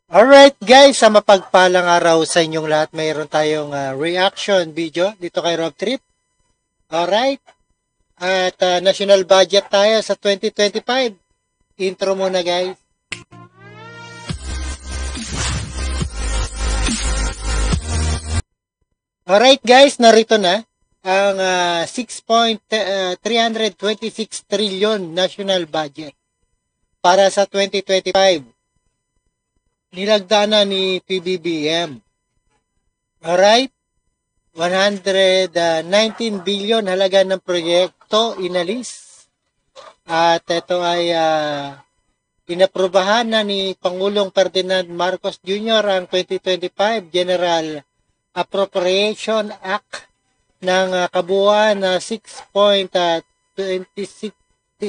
Alright guys, sa mapagpalang araw sa inyong lahat, mayroon tayong reaction video dito kay Rob Trip. Alright, at national budget tayo sa 2025. Intro muna guys. Alright guys, narito na ang 6.326 trillion national budget para sa 2025. Nilagdaan na ni PBBM. Alright? 119 billion halaga ng proyekto inalis. At ito ay inaprubahan na ni Pangulong Ferdinand Marcos Jr. ang 2025 General Appropriation Act ng kabuuan na 6.326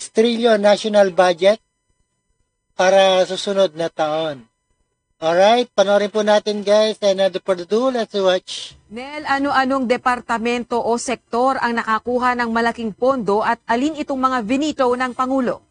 trillion national budget para susunod na taon. Alright, panoorin po natin guys. And for the do, let's watch. Nel, ano-anong departamento o sektor ang nakakuha ng malaking pondo at alin itong mga vinito ng Pangulo?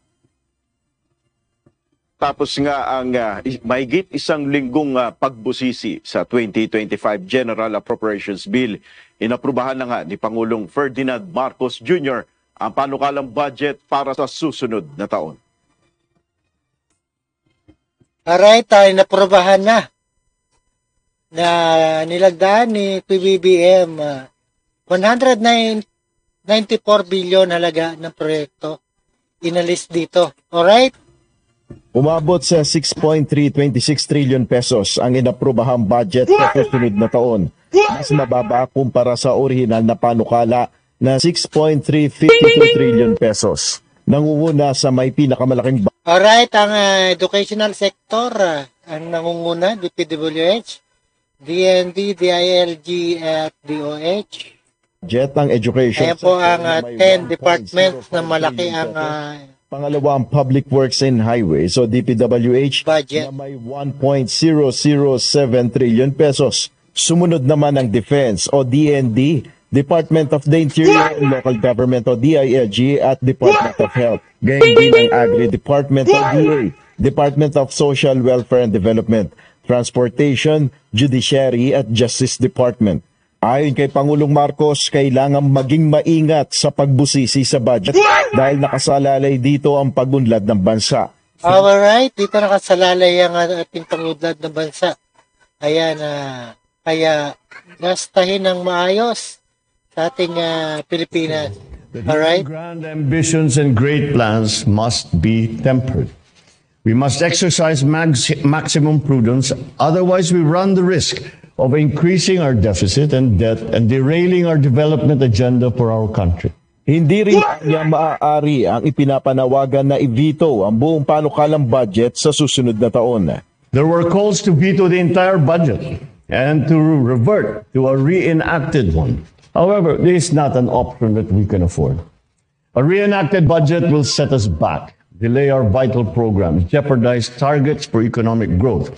Tapos nga ang mahigit isang linggong pagbusisi sa 2025 General Appropriations Bill, inaprubahan na nga ni Pangulong Ferdinand Marcos Jr. ang panukalang budget para sa susunod na taon. Alright, naprobahan na nilagdaan ni PBBM 194 billion halaga ng proyekto inalis dito. Alright? Umabot sa 6.326 trillion pesos ang inaprobahang budget sa susunod na taon. Mas mababa kumpara sa orihinal na panukala na 6.352 trillion pesos. Nangunguna sa may pinakamalaking Alright, ang educational sector, ang nangunguna, DPWH, DND, DILG, at DOH. Budget ang education. Ayan po ang 10 departments na malaki ang pangalawa ang Public Works and Highways o DPWH budget na may 1.007 trillion pesos. Sumunod naman ang Defense o DND, Department of the Interior and Local Government o DILG at Department of Health. Gayun din ang Agri-Department o DA, Department of Social Welfare and Development, Transportation, Judiciary at Justice Department. Ayon kay Pangulong Marcos, kailangan maging maingat sa pagbusisi sa budget dahil nakasalalay dito ang pagunlad ng bansa. Alright, dito nakasalalay ang ating pagunlad ng bansa. Ayan, kaya gastahin ng maayos sa ating Pilipinas. Alright? Grand ambitions and great plans must be tempered. We must exercise maximum prudence, otherwise we run the risk of increasing our deficit and debt and derailing our development agenda for our country. Hindi rin niya maaari ang ipinapanawagan na i-veto ang buong panukalang budget sa susunod na taon. There were calls to veto the entire budget and to revert to a reenacted one. However, this is not an option that we can afford. A reenacted budget will set us back, delay our vital programs, jeopardize targets for economic growth,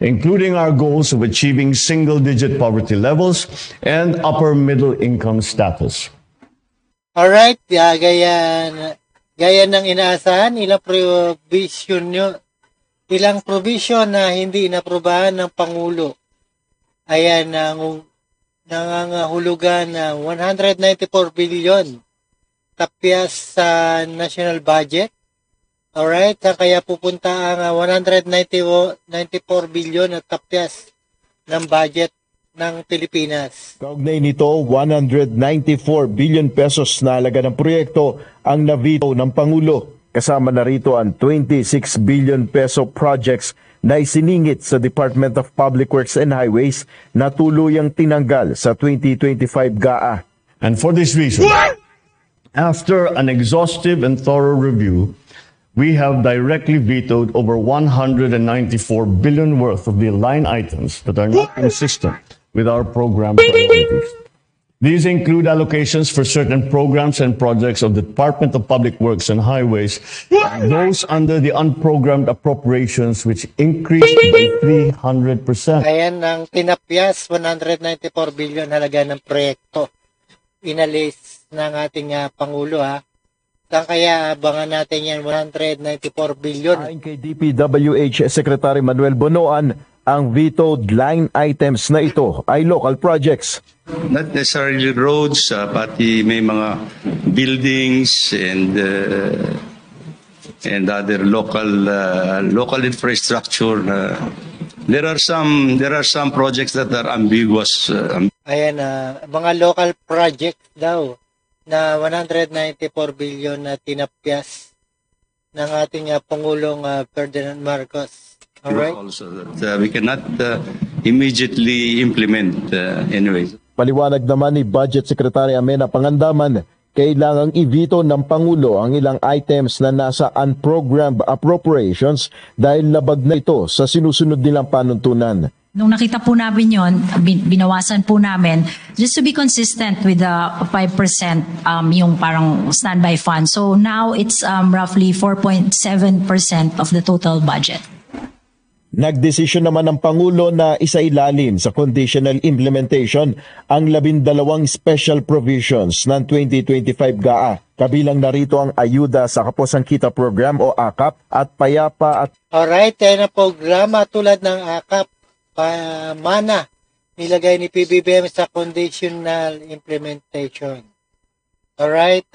including our goals of achieving single-digit poverty levels and upper middle income status. Alright, gaya ng inaasahan, ilang provision na hindi inaprubahan ng Pangulo. Ayan, nangangahulugan na 194 billion tapyas sa national budget. Alright, kaya pupunta ang 194 billion at tapyas ng budget ng Pilipinas. Kaugnay nito, 194 billion pesos na halaga ng proyekto ang navito ng Pangulo. Kasama na rito ang 26 billion peso projects na isiningit sa Department of Public Works and Highways na tuluyang tinanggal sa 2025 GAA. And for this reason, after an exhaustive and thorough review, we have directly vetoed over 194 billion worth of the line items that are not consistent with our program priorities. These include allocations for certain programs and projects of the Department of Public Works and Highways, and those under the unprogrammed appropriations which increased by 300%. Ayan ang tinapyas, 194 billion halaga ng proyekto. Inalis ng ating Pangulo Saan kaya abangan natin yan? 194 billion. Ayon kay DPWH Secretary Manuel Bonoan, ang vetoed line items na ito ay local projects. Not necessarily roads, pati may mga buildings and other local infrastructure. There are some projects that are ambiguous. Ayan, mga local projects daw na 194 billion na tinapyas ng ating Pangulong Ferdinand Marcos. Alright? Also that we cannot immediately implement anyway. Paliwanag naman ni Budget Secretary Amena Pangandaman, kailangang i-veto ng Pangulo ang ilang items na nasa unprogrammed appropriations dahil labag na ito sa sinusunod nilang panuntunan. Nung nakita po namin yon, binawasan po namin just to be consistent with the 5% yung parang standby fund. So now it's roughly 4.7% of the total budget. Nagdesisyon naman ng Pangulo na isailalim sa conditional implementation ang 12 special provisions ng 2025 GAA. Kabilang narito ang ayuda sa Kapusan Kita Program o AKAP at payapa at Alright, tayo na programa tulad ng AKAP, MANA, nilagay ni PBBM sa conditional implementation. Alright,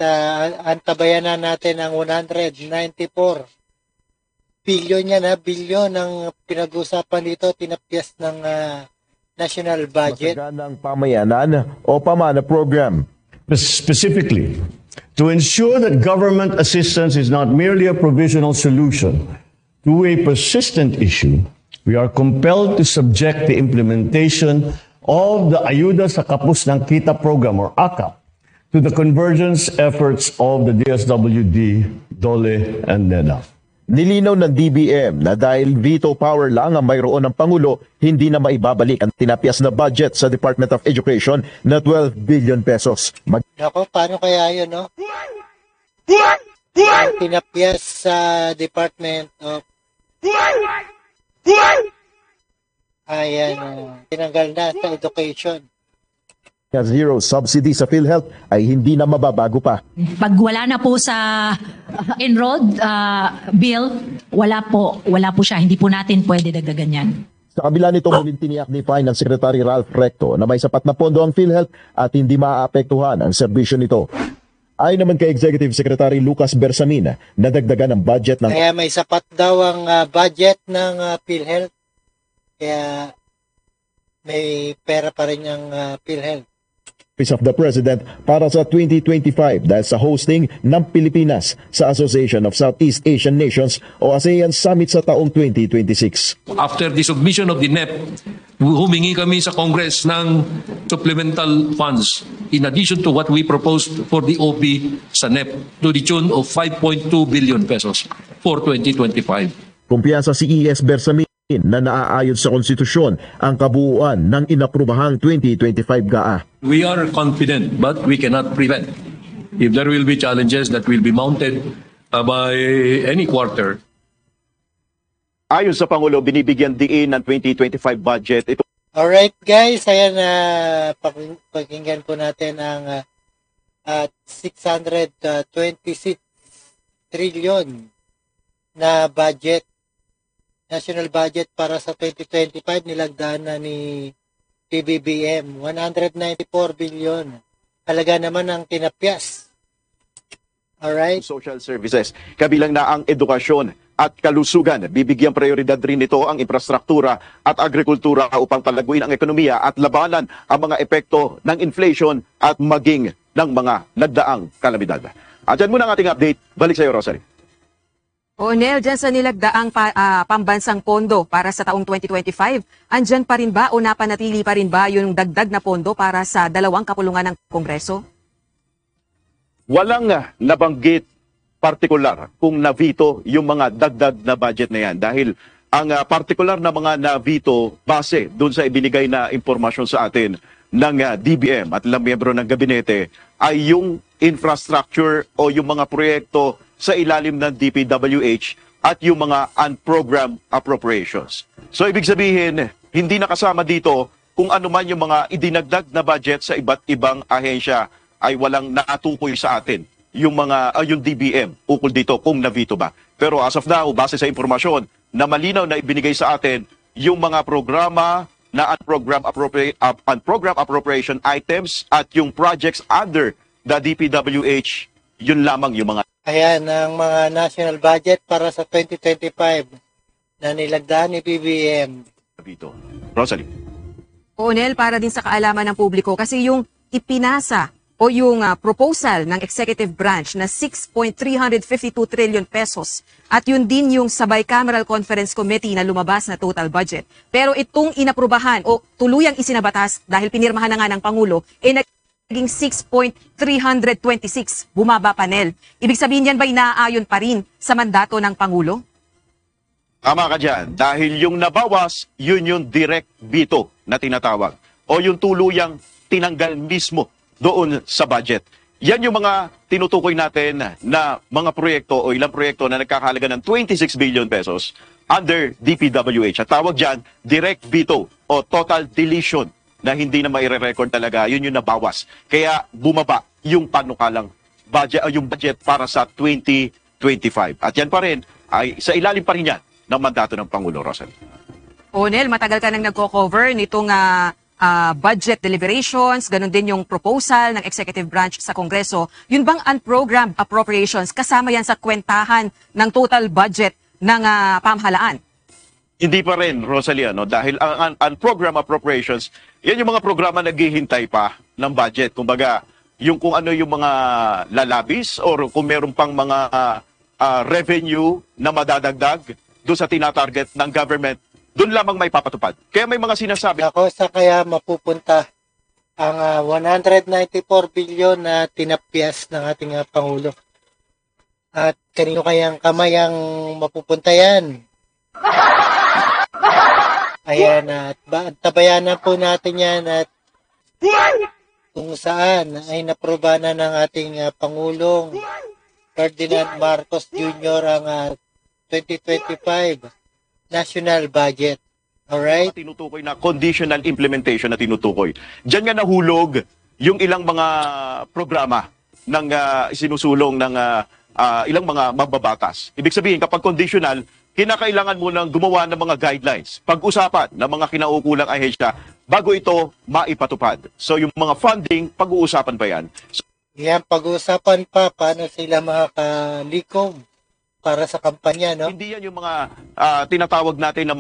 antabayan na natin ang 194 billion yan, billion ang pinag-usapan dito, tinapyas ng national budget. masaganang pamayanan o pamana program. Specifically, to ensure that government assistance is not merely a provisional solution to a persistent issue, we are compelled to subject the implementation of the Ayuda sa Kapus ng Kita program or AKAP to the convergence efforts of the DSWD, DOLE, and NEDA. Nilinaw ng DBM na dahil veto power lang ang mayroon ng Pangulo, hindi na maibabalik ang tinapyas na budget sa Department of Education na 12 billion pesos. Nako, paano kaya yun, no? Tinapyas sa Department of tinanggal na sa education. Zero subsidy sa PhilHealth ay hindi na mababago pa. Pag wala na po sa enrolled bill, wala po siya. Hindi po natin pwede dagdagan yan. Sa kabila nito, muling tiniyak ni Finance Secretary Ralph Recto na may sapat na pondo ang PhilHealth at hindi maaapektuhan ang serbisyo nito. Ayon naman kay Executive Secretary Lucas Bersamin, nadagdagan ang budget ng Kaya may sapat daw ang budget ng PhilHealth. Kaya may pera pa rin ang PhilHealth. Office of the President para sa 2025 dahil sa hosting ng Pilipinas sa Association of Southeast Asian Nations o ASEAN Summit sa taong 2026. After the submission of the NEP, humingi kami sa Congress ng supplemental funds in addition to what we proposed for the OP sa NEP to the tune of 5.2 billion pesos for 2025. Kumpiyansa si ES Bersamin na naaayon sa konstitusyon ang kabuuan ng inaprubahang 2025 GAA. We are confident but we cannot prevent. If there will be challenges that will be mounted by any quarter. Ayon sa Pangulo, binibigyan diin ng 2025 budget. Ito Alright guys, ayan na pakinggan po natin ang 626 trillion na budget, national budget para sa 2025 nilagdaan na ni PBBM, 194 billion. Halaga naman ang tinapyas. Alright? social services, kabilang na ang edukasyon at kalusugan. Bibigyang prioridad rin nito ang infrastruktura at agrikultura upang palaguin ang ekonomiya at labanan ang mga epekto ng inflation at maging ng mga nagdaang kalamidad. At yan muna ang ating update. Balik sa iyo, Rosary. O Nel, dyan sa nilagdaang pambansang pondo para sa taong 2025, andyan pa rin ba o napanatili pa rin ba yung dagdag na pondo para sa dalawang kapulungan ng Kongreso? Walang nabanggit partikular kung na-veto yung mga dagdag na budget na yan dahil ang partikular na mga na-veto base doon sa ibinigay na impormasyon sa atin ng DBM at ilang miyembro ng gabinete ay yung infrastructure o yung mga proyekto sa ilalim ng DPWH at yung mga unprogrammed appropriations. So ibig sabihin, hindi nakasama dito kung ano man yung mga idinagdag na budget sa iba't ibang ahensya ay walang nakatukoy sa atin yung DBM ukol dito kung na-veto ba. Pero as of now, base sa impormasyon na malinaw na ibinigay sa atin, yung mga programa na unprogram appropriation items at yung projects under the DPWH, yun lamang yung mga Ayan, ang mga national budget para sa 2025 na nilagdaan ni BBM. veto. Rosalie. Onel, para din sa kaalaman ng publiko, kasi yung ipinasa o yung proposal ng executive branch na 6.352 trillion pesos at yun din yung sa bicameral conference committee na lumabas na total budget. Pero itong inaprubahan o tuluyang isinabatas dahil pinirmahan na nga ng Pangulo, naging 6.326, bumaba panel. Ibig sabihin yan ba inaayon pa rin sa mandato ng Pangulo? Tama ka dyan. Dahil yung nabawas, yun yung direct veto na tinatawag. O yung tuluyang tinanggal mismo doon sa budget. Yan yung mga tinutukoy natin na mga proyekto o ilang proyekto na nagkakahalaga ng 26 billion pesos under DPWH. At tawag dyan, direct veto o total deletion na hindi na maire-record talaga. Yun yung nabawas. Kaya bumaba yung panukalang budget, yung budget para sa 2025. At yan pa rin, ay sa ilalim pa rin yan ng mandato ng Pangulo, Rosal. Onel, matagal ka nang nagko-cover nitong budget deliberations, ganun din yung proposal ng executive branch sa Kongreso. Yun bang unprogrammed appropriations, kasama yan sa kwentahan ng total budget ng pamahalaan? Hindi pa rin, Rosalie, no? Dahil ang unprogrammed appropriations, yan yung mga programa naghihintay pa ng budget. Kumbaga, yung kung ano yung mga lalabis or kung meron pang mga revenue na madadagdag doon sa tinatarget ng government, doon lamang may papatupad. Kaya may mga sinasabi. Ako sa kaya mapupunta ang 194 billion na tinapyas ng ating Pangulo. At kanino kayang kamay ang mapupunta yan? Ayan, at tabayanan po natin yan at kung saan ay naproba na ng ating Pangulong Ferdinand Marcos Jr. ang 2025 national budget. Alright? Tinutukoy na conditional implementation na tinutukoy. Diyan nga nahulog yung ilang mga programa ng isinusulong ng ilang mga mababatas. Ibig sabihin, kapag conditional, kinakailangan mo nang gumawa ng mga guidelines, pag-usapan ng mga kinaukulang ahensya bago ito maipatupad. So yung mga funding, pag-uusapan pa yan. Yan, pag-uusapan pa paano sila makakalikom para sa kampanya, no? Hindi yan yung mga tinatawag natin na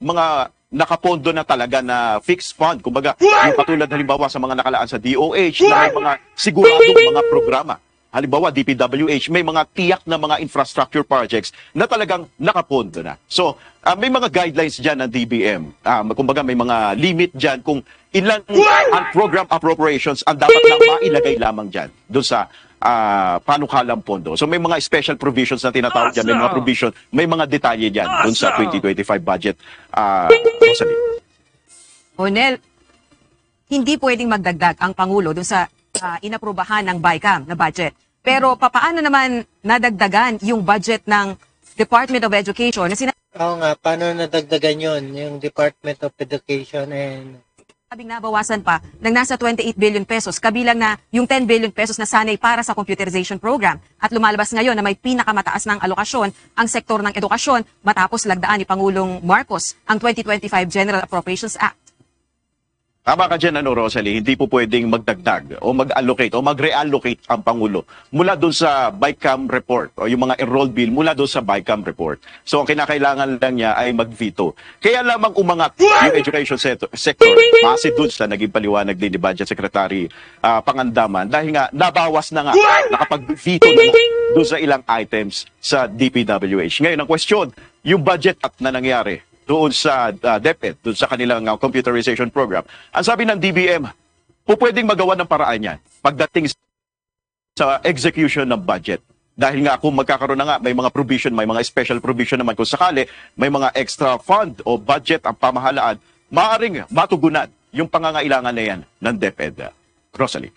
mga nakapondo na talaga na fixed fund. Kumbaga, yung katulad halimbawa sa mga nakalaan sa DOH na may mga siguradong mga programa. Halimbawa, DPWH, may mga tiyak na mga infrastructure projects na talagang nakapondo na. So, may mga guidelines dyan ng DBM. Kumbaga, may mga limit dyan kung ilan program appropriations ang dapat na mailagay lamang dyan doon sa panukalang pondo. So may mga special provisions na tinatawag dyan, may mga provision, may mga detalye dyan doon sa 2025 budget. Rosalie. Onel, hindi pwedeng magdagdag ang Pangulo doon sa inaprubahan ng BICAM na budget. Pero papaano naman nadagdagan yung budget ng Department of Education? Oo nga, paano nadagdagan yun, yung Department of Education and sabing nabawasan pa ng nasa 28 billion pesos, kabilang na yung 10 billion pesos na sanay para sa computerization program. At lumalabas ngayon na may pinakamataas ng alokasyon ang sektor ng edukasyon matapos lagdaan ni Pangulong Marcos ang 2025 General Appropriations Act. Tama ka dyan, Rosalie, hindi po pwedeng magdagdag o mag-allocate o mag-reallocate ang Pangulo mula doon sa BICAM report o yung mga enrolled bill mula doon sa BICAM report. So, ang kinakailangan lang niya ay mag-veto. Kaya lamang umangat yung education sector base doon sa naging paliwanag din ni Budget Secretary Pangandaman dahil nga nabawas na nga, nakapag-veto na nga doon sa ilang items sa DPWH. Ngayon, ang question, yung budget at na nangyari doon sa DepEd, doon sa kanilang computerization program. Ang sabi ng DBM, pwedeng magawa ng paraan yan pagdating sa execution ng budget. Dahil nga kung magkakaroon na nga, may mga provision, may mga special provision naman kung sakali, may mga extra fund o budget ang pamahalaan, maaaring matugunan yung pangangailangan na yan ng DepEd. Rosalie.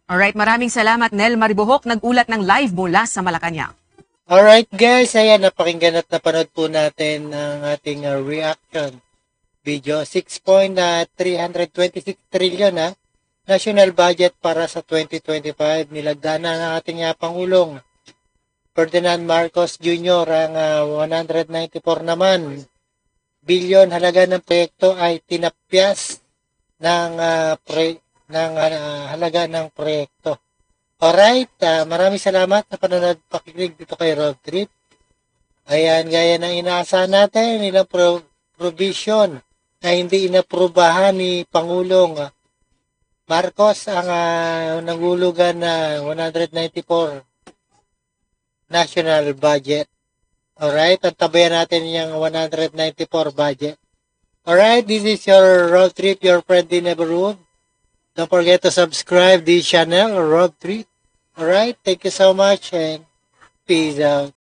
Alright, maraming salamat Nel Maribohok, nag-ulat ng live mula sa Malacanang. alright guys, ayan, napakinggan at napanood po natin ang ating reaction video. 6.326 trillion national budget para sa 2025. Nilagdana ng ating Pangulong Ferdinand Marcos Jr. ang 194 naman bilyon halaga ng proyekto ay tinapyas ng halaga ng proyekto. Alright, maraming salamat sa panonood pakikinig dito kay Rob Trip. Ayan, gaya ng inaasahan natin, nilang provision na hindi inaprubahan ni Pangulong Marcos ang nangulugan na 194 national budget. Alright, at tabayan natin yung 194 budget. Alright, this is your Rob Trip, your friendly neighborhood. Don't forget to subscribe this channel, Rob Trip. Alright, thank you so much and peace out.